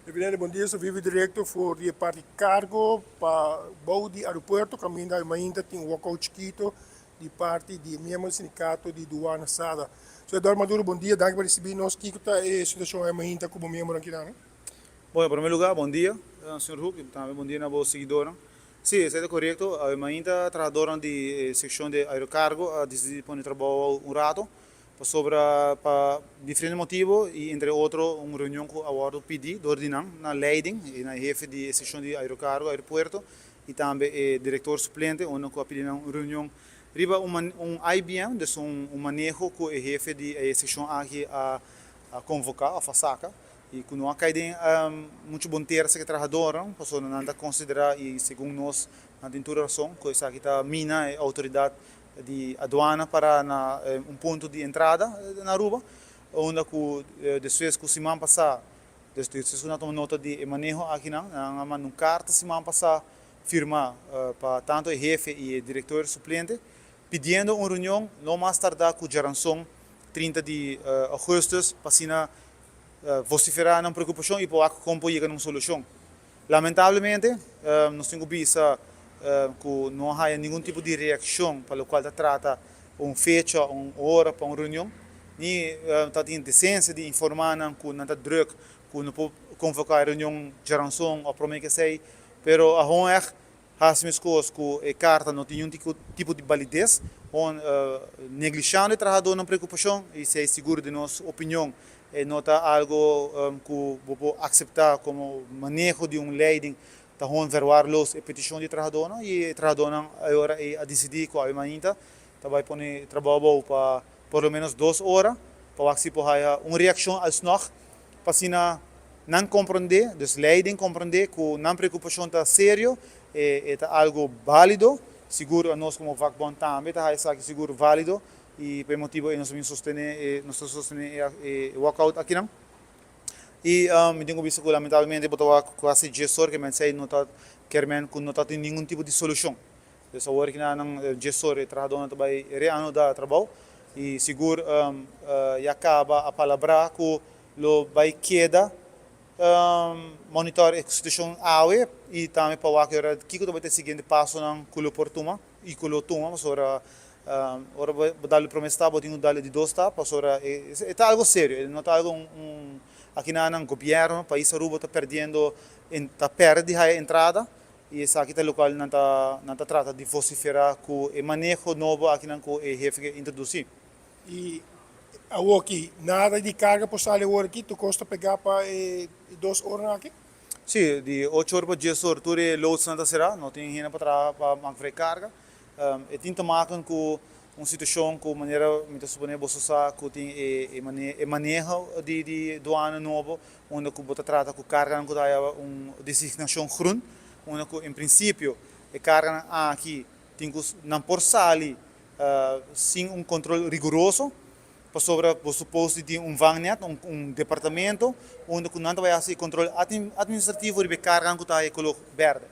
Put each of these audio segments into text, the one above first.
Evidente, bom dia, sou vivo direto for de parte cargo para o de aeroporto, caminho da ainda tem um walkout chiquito de parte de membro do sindicato de Duana Sada. So, Eduardo Maduro, bom dia, danke por receber nós, que está a situação ainda como membro aqui, né? Bom, em primeiro lugar, bom dia, Sr. Huck, e também bom dia na boa seguidora. Sim, isso é correto. Ainda trabalhadora de seção de aerocargo decidi pôr trabalho um rato sobre para diferentes motivos e entre outros uma reunião com o PD do Ordinam na leiding e na chefe de seção de aerocargo aeroporto e também diretor suplente onde com a pedir uma reunião riba IBM dus manejo com o chefe de seção aqui a convocar a fasaca e quando não há muito bom ter essa trabalhadora, passou não anda considerar e segundo nós não tem toda razão, que essa aqui está mina a autoridade de aduana para ponto de entrada na Aruba, onde depois que semana passada, depois nós tomamos nota de manejo aqui não, numa carta semana passada firma para tanto o chefe e o diretor suplente, pedindo uma reunião não mais tardar com Jaranson 30 de agosto para vociferar na preocupação e para compor uma solução. Lamentavelmente, nós temos visto que não há nenhum tipo de reação para o qual trata fecha, hora para uma reunião. Nem tem decência de informar que não está druk, que não pode convocar a reunião de geração ou para que sei, mas a honra as minhas coisas que a carta não tem nenhum tipo de validez, negligenciando o trabalhador na preocupação e se é seguro de nossa opinião nota algo que vou aceitar como manejo de leiding tá hon verwar los petição de trabalhador e trabalhador agora a decidir qual é a ainda tá vai pôr trabalho para por lo menos 2 horas para que possa uma reação als nog para se não compreender dus leiding compreender que não preocupação tá sério é algo válido seguro a nós como vakbond também tá seguro válido e por motivo nós vamos sostener o walkout aqui não e me tenho visto que lamentavelmente botou quase gestor que me sei não tá querendo que não tá tem nenhum tipo de solução essa hora que não gestor e trabalhador não vai reanudar trabalho e seguro e acaba a palavra que lo vai queda monitor a situação AUE e também para o que vai ter seguinte passo não que lo portuma e que lo toma sobre ora vou dar-lhe promessa, vou dar-lhe de 2 tapas, ora é algo sério, não está algo aqui no governo, o país Aruba está perdendo, está perdendo a entrada e essa aqui é o local não está trata de vociferar com o manejo novo aqui não com o chefe introduzir. E aqui, nada de carga postal agora aqui, tu custa pegar para 2 horas aqui? Sim, de 8 horas para 10 horas, tudo é load Santa Serra, não tem ainda para manter carga. E tem que maken com uma situação com maneira muito suponer bossa que tem manejo de doana novo onde que bota trata com carga não dá uma designação groen onde que em princípio a carga aqui tem que não por sali sem controle rigoroso para sobre o suposto de vagnet departamento onde que não vai fazer controle administrativo de carga que está color verde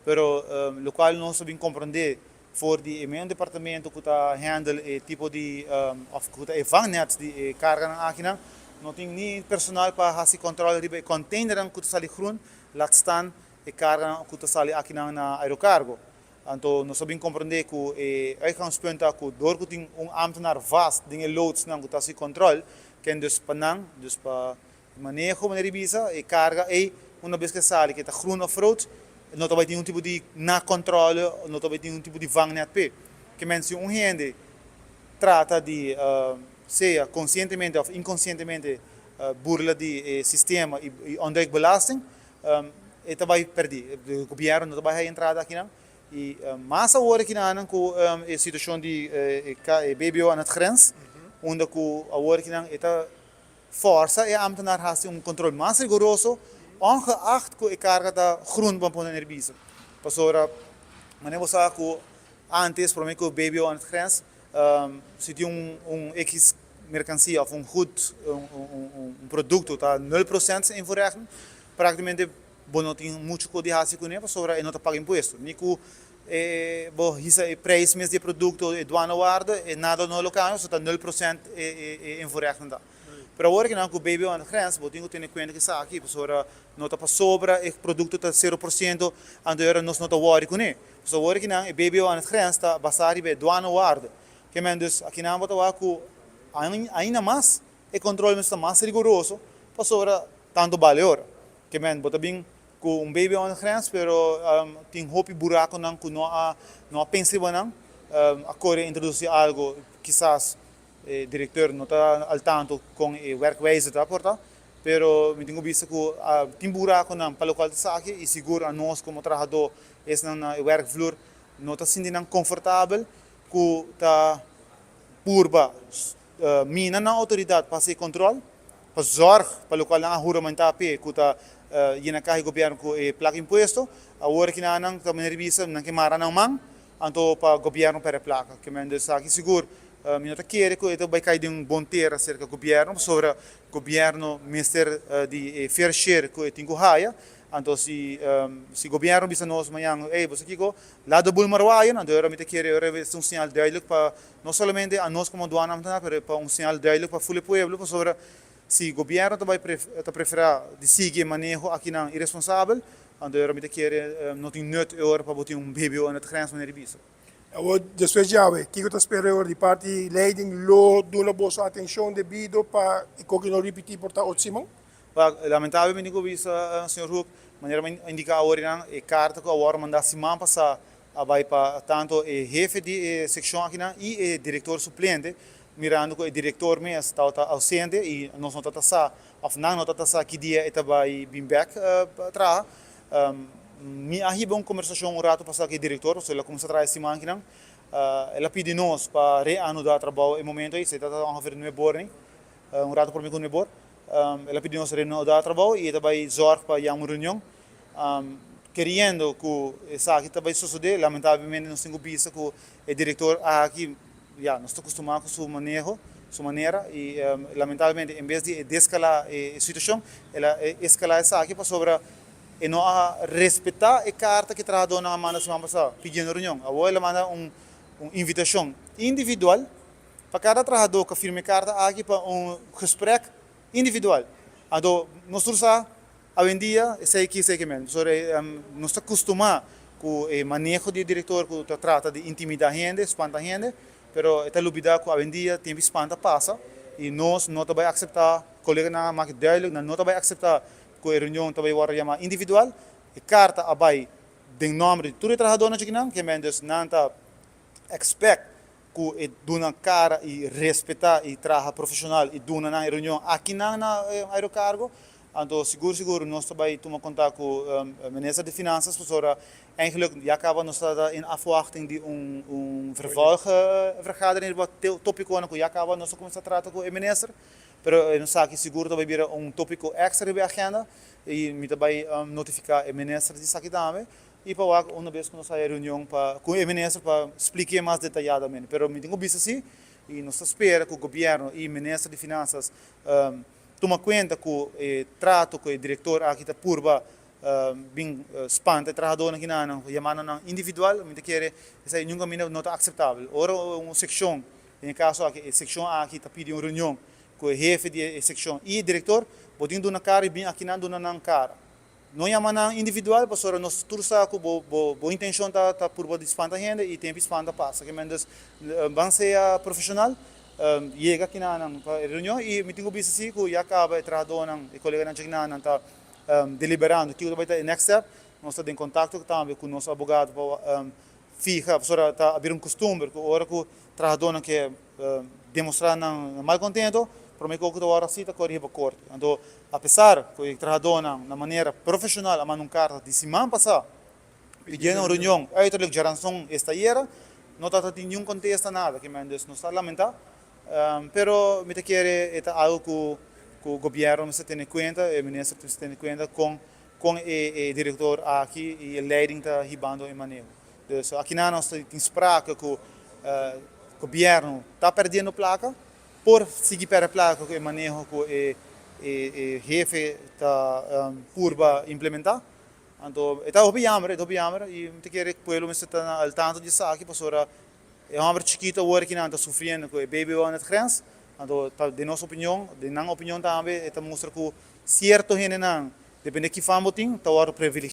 pero lo qual não sabem compreender voor die mijn departamento que está handle tipo de of que está vagnet de carga na máquina não tem nem personal para fazer controle de container que está ali groen laat staan e carga que está ali aqui na aerocargo então nós sabemos compreender que uitgangspunt que door que tem ambtenaar vast dingen loads que está se controle que dus panang dus para manejo maneira visa e carga e uma vez que sai que está groen of rood não vai ter tipo de na controle, não vai ter tipo de vagnet p, que mense gente trata de seja conscientemente ou inconscientemente burla de sistema e ontduikbelasting, e vai perder. O governo não vai entrar aqui não. E mas agora que não com a situação de BBO na grens, onde que agora que não está força e ambtenaar has controle mais rigoroso ongeacht que a carga está groen van ponden nervioso. Pasora, mas não sabe que antes, por exemplo, o baby on grens, se tem X mercancia ou goed, produto está 0% em verrechten, praticamente não tem muito que de fazer com ele, pasora e não está pagando imposto. Nico, o preço mesmo de produto e doana waarde e nada no local, só está 0% em verrechten. Pero agora que não com o baby on grens, vou ter que ter conta que está aqui, pessoa nota para sobra, o produto está 0%, ando era nós nota worry com ele. Pessoa agora que não, o baby on grens está basado em doana guarda. Que menos aqui não bota lá com ainda mais o controle está mais rigoroso, pessoa tanto valor. Que menos bota bem com baby on grens, pero tem hope buraco não com não a pensar não, agora introduzir algo quizás diretor não está al tanto com o werkwijze tá porta, pero me tenho visto que tem buraco não para o qual está aqui e seguro a nós como trabalhador esse na werkvloer não está sentindo confortável que tá purba mina na autoridade para ser controle para zorg para o qual não juramentar pe que tá e na carga governo que placa imposto agora que não tá me revisa não que mara não man anto para governo para placa que me está aqui seguro minha querer que eu vai cair de bom ter acerca do governo sobre o governo ministério de fair share que tem que haia então se governo bisa nós amanhã você aqui go lá do bulmarwaio então eu me querer um sinal diálogo para não somente a nós como doana mas para um sinal diálogo para o povo sobre se o governo vai preferir de seguir manejo aqui não irresponsável então eu me querer não tem nut para botar baby na grens maneira bisa. Depois de o que eu espero de parte leiding lo duna boa atenção devido para que não repetir por ta otsimão. Lamentavelmente eu vi senhor Hook maneira indicar agora a carta que agora mandar semana passada vai para tanto o chefe de secção aqui e o diretor suplente mirando que o diretor mesmo está ausente e nós não está sa afinal não está sa que dia está vai bem back atrás me arriba uma conversação um rato passado com o diretor, ou seja, começa a trazer esse máquina, ela pede nós para reanudar o trabalho em momento aí, se está a fazer no ebor, um rato por mim com o ebor, ela pede nós reanudar o trabalho e ela vai zorg para uma reunião, querendo que essa aqui vai suceder, lamentavelmente não tenho visto que o diretor aqui, já, nós estamos acostumados com sua maneira e lamentavelmente em vez de escalar a situação, ela escalar essa aqui para sobre e não respeitar a carta que trabalhou na semana passada, pedindo reunião. Agora ela manda uma invitação individual para cada trabalhador que firme a carta aqui para gesprek individual. Então, nós estamos hoje em dia, sei que mesmo. Nós estamos acostumados com o manejo do diretor que trata de intimidar a gente, espantar a gente, mas está lubida que hoje em dia tempo espanta passa e nós não vamos aceitar, colega na máquina de diálogo, não vamos aceitar que a reunião também vai chamar individual, a carta vai de nome de todo trabalhador aqui que mendes não está expect que duna cara e respeitar e trabalho profissional e duna na reunião aqui na aerocargo, então seguro nós também tomamos contato com o ministro de Finanças para eigenlijk já acaba nós está em afwachting de vervolgvergadering wat tópico que já acaba nós começar a tratar com o ministro. Pero nós aqui seguro vai vir tópico extra na agenda e me também notificar o ministro de aqui também e para uma vez que nós sair reunião com o ministro para explicar mais detalhadamente. Pero me tenho visto assim e nós espera que o governo e o ministro de Finanças toma conta que o trato com o diretor aqui da Purba bem espanta trabalhador aqui na chamada individual, me quer essa nunca não está aceitável. Ora uma secção, em caso aqui a secção aqui está pedindo uma reunião com o chefe de secção e o diretor, podendo na cara e bem aqui na cara. Não é uma individual, porque nós todos a boa intenção está por de espantar a gente e tempo espanta passa. Que mendes vão ser profissional, chega aqui na reunião e me tenho visto assim que já acaba trabalhando na colega na chegada está deliberando que vai ter next step. Nós estamos em contato também com o nosso advogado para ficar, está a abrir costume que hora que trabalhador que demonstrar não mal contento para mim que o hora cita corre para corte. Então, apesar que o trabalhador na maneira profissional a mandar carta de semana passada pedindo uma reunião aí toda a geração esta era não está tendo nenhum contexto nada que me não está lamentar, pero me quer é algo que o governo se tem em conta, o ministro se tem em conta com o diretor aqui e o leiding está ribando em manejo. Então, aqui nós temos prática que o governo está perdendo placa por seguir para a placa que o manejo que o chefe está por implementar. Então, está obviamente e me quer que o povo está al tanto disso aqui, porque é um homem chiquito agora que não está sofrendo com o baby on at grens. Então, de nossa opinião, de nossa opinião também, mostra que certo gente não, depende de que famo tem, tá hora privilegiado.